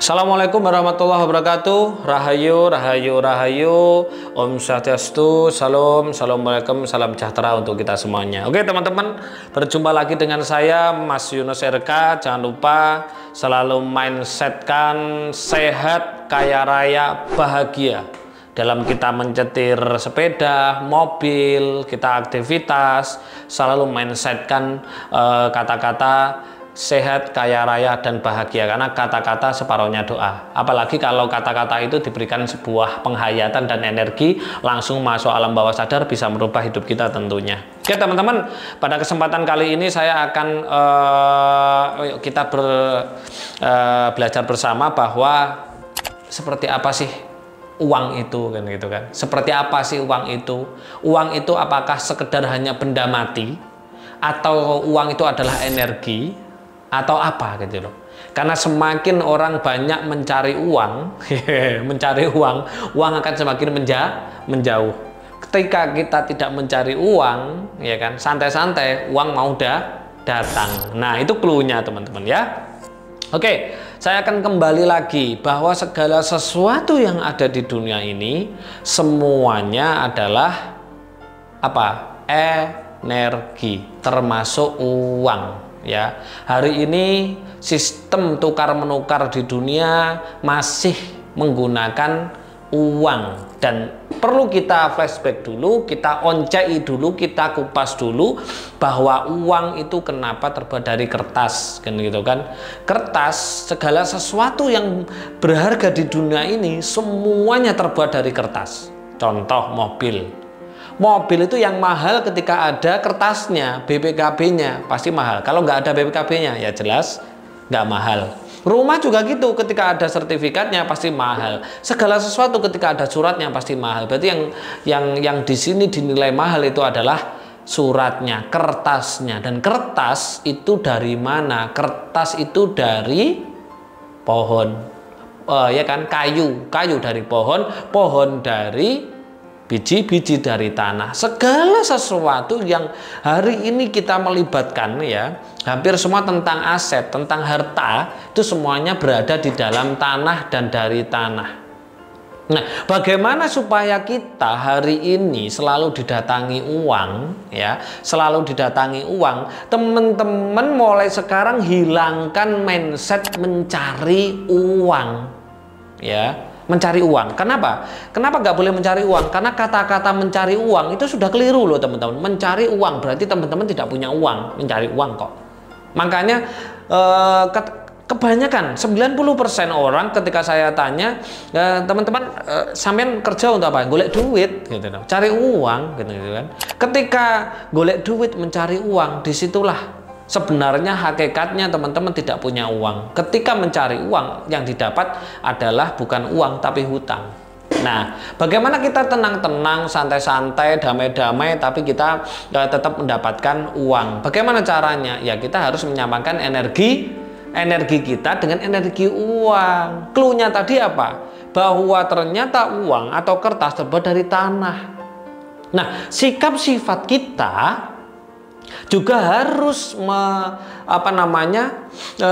Assalamualaikum warahmatullahi wabarakatuh. Rahayu, rahayu, rahayu. Om Swastiastu, salam, assalamualaikum, salam sejahtera untuk kita semuanya. Oke teman-teman, berjumpa lagi dengan saya Mas Yunus RK. Jangan lupa selalu mindsetkan sehat, kaya raya, bahagia. Dalam kita menyetir sepeda, mobil, kita aktivitas, selalu mindsetkan kata-kata sehat, kaya raya, dan bahagia, karena kata-kata separuhnya doa. Apalagi kalau kata-kata itu diberikan sebuah penghayatan dan energi langsung masuk alam bawah sadar, bisa merubah hidup kita tentunya. Oke teman-teman, pada kesempatan kali ini saya akan belajar bersama bahwa seperti apa sih uang itu, kan gitu kan. Seperti apa sih uang itu? Uang itu apakah sekedar hanya benda mati, atau uang itu adalah energi, atau apa gitu loh. Karena semakin orang banyak mencari uang uang akan semakin menjauh. Ketika kita tidak mencari uang, ya kan, santai-santai uang mau datang. Nah, itu clue-nya teman-teman ya. Oke, saya akan kembali lagi bahwa segala sesuatu yang ada di dunia ini semuanya adalah apa? Energi, termasuk uang. Ya, hari ini sistem tukar menukar di dunia masih menggunakan uang, dan perlu kita flashback dulu, kita oncei dulu, kita kupas dulu bahwa uang itu kenapa terbuat dari kertas, kan gitu kan. Kertas, segala sesuatu yang berharga di dunia ini semuanya terbuat dari kertas. Contoh mobil. Mobil itu yang mahal ketika ada kertasnya, BPKB-nya pasti mahal. Kalau nggak ada BPKB-nya ya jelas nggak mahal. Rumah juga gitu, ketika ada sertifikatnya pasti mahal. Segala sesuatu ketika ada suratnya pasti mahal. Berarti yang di sini dinilai mahal itu adalah suratnya, kertasnya. Dan kertas itu dari mana? Kertas itu dari pohon, ya kan, kayu dari pohon dari biji-biji dari tanah. Segala sesuatu yang hari ini kita melibatkan, ya, hampir semua tentang aset, tentang harta, itu semuanya berada di dalam tanah dan dari tanah. Nah, bagaimana supaya kita hari ini selalu didatangi uang, ya, selalu didatangi uang? Teman-teman mulai sekarang hilangkan mindset mencari uang, ya. Mencari uang. Kenapa? Kenapa nggak boleh mencari uang? Karena kata-kata mencari uang itu sudah keliru loh teman-teman. Mencari uang berarti teman-teman tidak punya uang. Mencari uang kok. Makanya kebanyakan 90% orang ketika saya tanya, teman-teman sampean kerja untuk apa? Golek duit gitu, cari uang gitu kan. Ketika golek duit, mencari uang, disitulah sebenarnya hakikatnya teman-teman tidak punya uang. Ketika mencari uang, yang didapat adalah bukan uang tapi hutang. Nah, bagaimana kita tenang-tenang, santai-santai, damai-damai, tapi kita tetap mendapatkan uang? Bagaimana caranya? Ya, kita harus menyamakan energi kita dengan energi uang. Clue-nya tadi apa? Bahwa ternyata uang atau kertas terbuat dari tanah. Nah, sikap sifat kita juga harus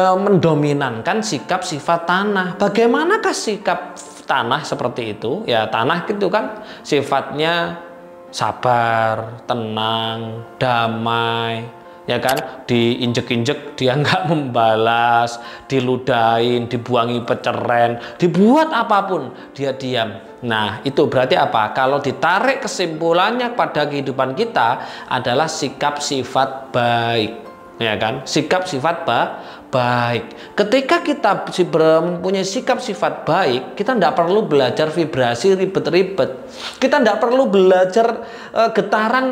mendominankan sikap sifat tanah. Bagaimanakah sikap tanah seperti itu? Ya, tanah itu kan sifatnya sabar, tenang, damai, ya kan. Diinjek-injek dia nggak membalas, diludahin, dibuangi peceren, dibuat apapun dia diam. Nah, itu berarti apa? Kalau ditarik kesimpulannya pada kehidupan kita adalah sikap sifat baik, ya kan? Sikap sifat baik. Ketika kita mempunyai sikap sifat baik, kita tidak perlu belajar vibrasi ribet-ribet. Kita tidak perlu belajar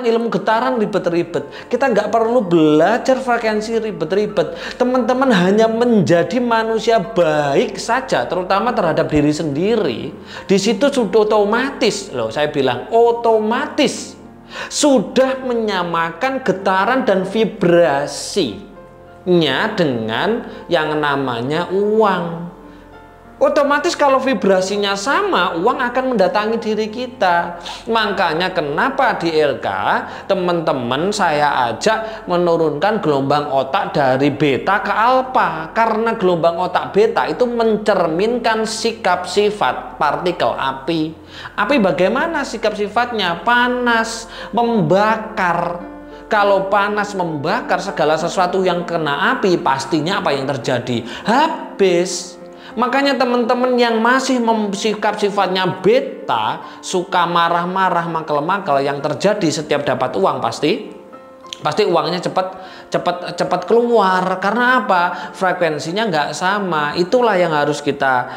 ilmu getaran ribet-ribet. Kita nggak perlu belajar frekuensi ribet-ribet. Teman-teman hanya menjadi manusia baik saja, terutama terhadap diri sendiri. Di situ sudah otomatis, loh, saya bilang otomatis sudah menyamakan getaran dan vibrasinya dengan yang namanya uang. Otomatis kalau vibrasinya sama, uang akan mendatangi diri kita. Makanya kenapa di LK teman-teman saya ajak menurunkan gelombang otak dari beta ke alfa. Karena gelombang otak beta itu mencerminkan sikap sifat partikel api. Api bagaimana sikap sifatnya? Panas, membakar. Kalau panas membakar, segala sesuatu yang kena api pastinya apa yang terjadi? Habis. Makanya teman-teman yang masih sikap sifatnya beta, suka marah-marah, makel-makel, yang terjadi setiap dapat uang pasti uangnya cepat keluar. Karena apa? Frekuensinya nggak sama. Itulah yang harus kita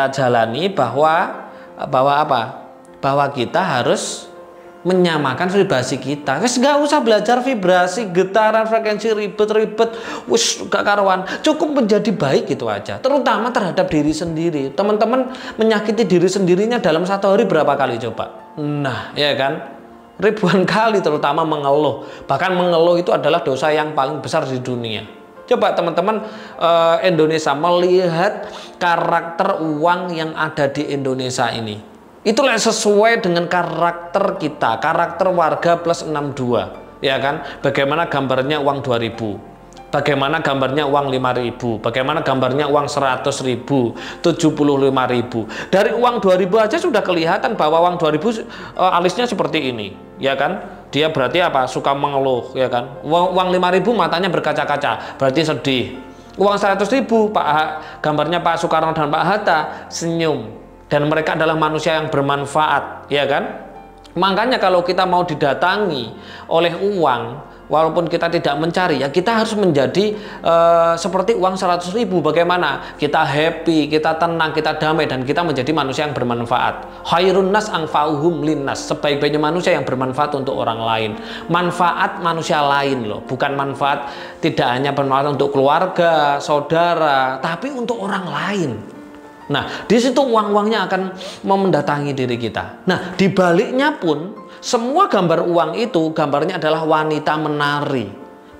jalani, bahwa kita harus menyamakan vibrasi kita. Wes nggak usah belajar vibrasi, getaran, frekuensi ribet-ribet, wes gak karuan. Cukup menjadi baik itu aja. Terutama terhadap diri sendiri. Teman-teman menyakiti diri sendirinya dalam satu hari berapa kali coba? Nah, ya kan? Ribuan kali, terutama mengeluh. Bahkan mengeluh itu adalah dosa yang paling besar di dunia. Coba teman-teman Indonesia melihat karakter uang yang ada di Indonesia ini. Itulah sesuai dengan karakter kita, karakter warga plus 62, ya kan? Bagaimana gambarnya uang 2000, bagaimana gambarnya uang 5000, bagaimana gambarnya uang 100.000, 75.000. Dari uang 2000 aja sudah kelihatan bahwa uang 2000 alisnya seperti ini, ya kan? Dia berarti apa? Suka mengeluh, ya kan? Uang 5000 matanya berkaca-kaca, berarti sedih. Uang 100.000, gambarnya Pak Soekarno dan Pak Hatta, senyum. Dan mereka adalah manusia yang bermanfaat, ya kan? Makanya kalau kita mau didatangi oleh uang, walaupun kita tidak mencari, ya kita harus menjadi seperti uang 100.000. Bagaimana? Kita happy, kita tenang, kita damai, dan kita menjadi manusia yang bermanfaat. Khairun nas anfa'uhum linnas. Sebaik-baiknya manusia yang bermanfaat untuk orang lain. Manfaat manusia lain loh, bukan manfaat, tidak hanya bermanfaat untuk keluarga, saudara, tapi untuk orang lain. Nah, di situ uang-uangnya akan mendatangi diri kita. Nah, di baliknya pun semua gambar uang itu gambarnya adalah wanita menari.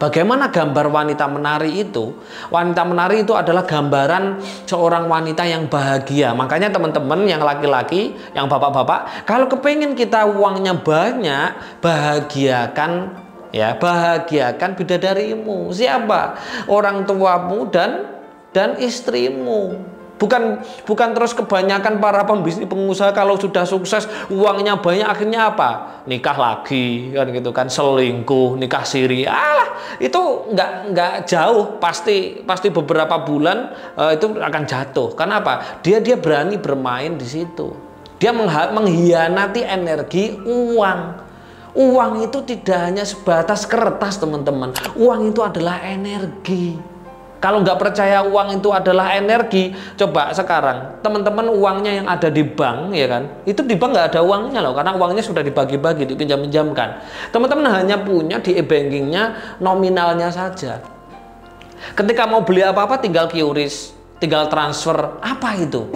Bagaimana gambar wanita menari itu? Wanita menari itu adalah gambaran seorang wanita yang bahagia. Makanya teman-teman yang laki-laki, yang bapak-bapak, kalau kepengen kita uangnya banyak, bahagiakan bidadarimu. Siapa? Orang tuamu dan istrimu. Bukan terus kebanyakan para pembisnis pengusaha kalau sudah sukses uangnya banyak akhirnya apa? Nikah lagi kan gitu kan, selingkuh, nikah siri. Itu nggak jauh, pasti beberapa bulan itu akan jatuh. Karena apa? Dia berani bermain di situ. Dia mengkhianati energi uang. Uang itu tidak hanya sebatas kertas, teman-teman. Uang itu adalah energi. Kalau nggak percaya uang itu adalah energi, coba sekarang teman-teman uangnya yang ada di bank, ya kan? Itu di bank nggak ada uangnya loh, karena uangnya sudah dibagi-bagi, dipinjam-pinjamkan. Teman-teman hanya punya di e-bankingnya nominalnya saja. Ketika mau beli apa-apa tinggal QRIS, tinggal transfer. Apa itu?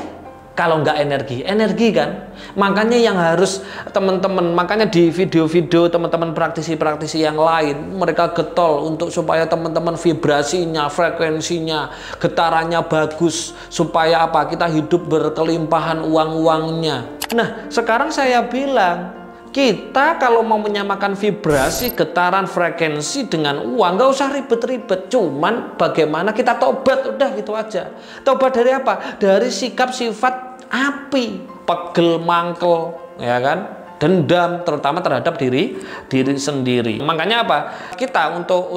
Kalau nggak energi kan? Makanya yang harus teman-teman, makanya di video-video teman-teman praktisi-praktisi yang lain, mereka getol untuk supaya teman-teman vibrasinya, frekuensinya, getarannya bagus, supaya apa? Kita hidup berkelimpahan uang-uangnya. Nah, sekarang saya bilang, kita kalau mau menyamakan vibrasi, getaran, frekuensi dengan uang, nggak usah ribet-ribet. Cuman bagaimana kita tobat, udah gitu aja. Tobat dari apa? Dari sikap sifat api, pegel, mangkel, ya kan? Dendam, terutama terhadap diri sendiri. Makanya apa? Kita untuk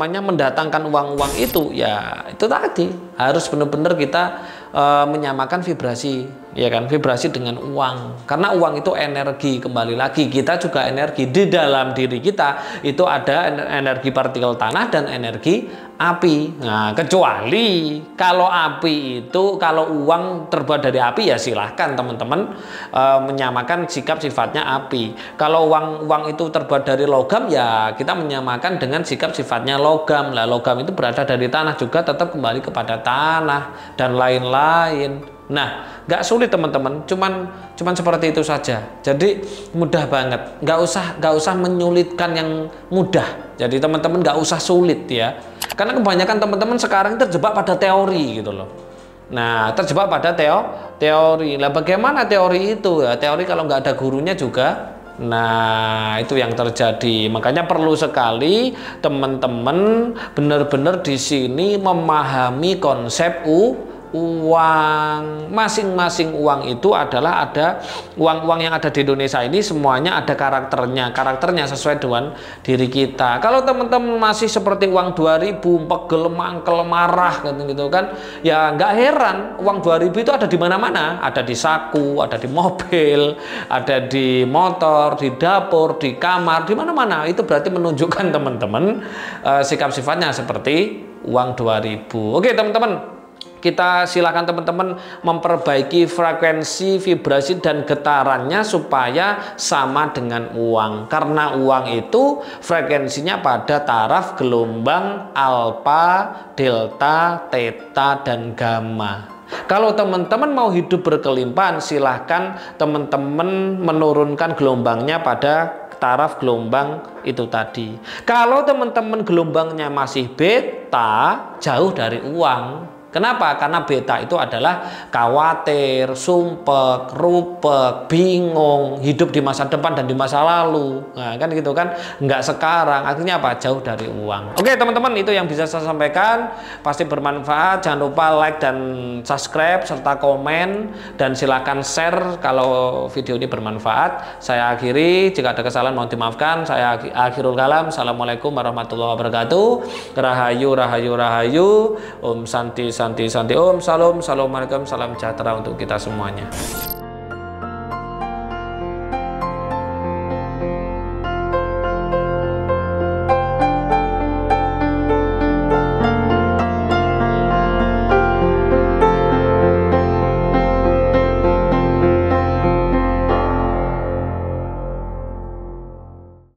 mendatangkan uang-uang itu, ya itu tadi harus benar-benar kita menyamakan vibrasi, ya kan? Vibrasi dengan uang. Karena uang itu energi, kembali lagi kita juga energi. Di dalam diri kita itu ada energi partikel tanah dan energi api. Nah, kecuali kalau api itu, kalau uang terbuat dari api, ya silahkan teman-teman menyamakan sikap sifatnya api. Kalau uang itu terbuat dari logam, ya kita menyamakan dengan sikap sifatnya logam. Lah, logam itu berada dari tanah juga, tetap kembali kepada tanah dan lain-lain. Nah, nggak sulit teman-teman, cuman seperti itu saja. Jadi mudah banget, nggak usah menyulitkan yang mudah. Jadi teman-teman nggak usah sulit ya, karena kebanyakan teman-teman sekarang terjebak pada teori gitu loh. Nah, terjebak pada teori. Lah bagaimana teori itu? Ya, teori kalau nggak ada gurunya juga. Nah, itu yang terjadi. Makanya perlu sekali teman-teman benar-benar di sini memahami konsep uang. Masing-masing uang itu adalah ada uang-uang yang ada di Indonesia ini semuanya ada karakternya sesuai dengan diri kita. Kalau teman-teman masih seperti uang 2000 pegel mangkel marah gitu kan, ya nggak heran. Uang 2000 itu ada di mana-mana, ada di saku, ada di mobil, ada di motor, di dapur, di kamar, di mana-mana. Itu berarti menunjukkan teman-teman sikap sifatnya seperti uang 2000. Oke teman-teman, kita silakan teman-teman memperbaiki frekuensi, vibrasi, dan getarannya supaya sama dengan uang. Karena uang itu frekuensinya pada taraf gelombang alfa, delta, theta, dan gamma. Kalau teman-teman mau hidup berkelimpahan, silahkan teman-teman menurunkan gelombangnya pada taraf gelombang itu tadi. Kalau teman-teman gelombangnya masih beta, jauh dari uang. Kenapa? Karena beta itu adalah khawatir, sumpek, rupek, bingung, hidup di masa depan dan di masa lalu. Nah, kan gitu kan, nggak sekarang. Artinya apa? Jauh dari uang. Oke teman-teman, itu yang bisa saya sampaikan. Pasti bermanfaat. Jangan lupa like dan subscribe serta komen, dan silakan share kalau video ini bermanfaat. Saya akhiri, jika ada kesalahan mohon dimaafkan. Saya akhirul kalam. Assalamualaikum warahmatullahi wabarakatuh. Rahayu, rahayu, rahayu. Om Santi, Santi, Santi, Om, Salam, Assalamualaikum, salam sejahtera untuk kita semuanya.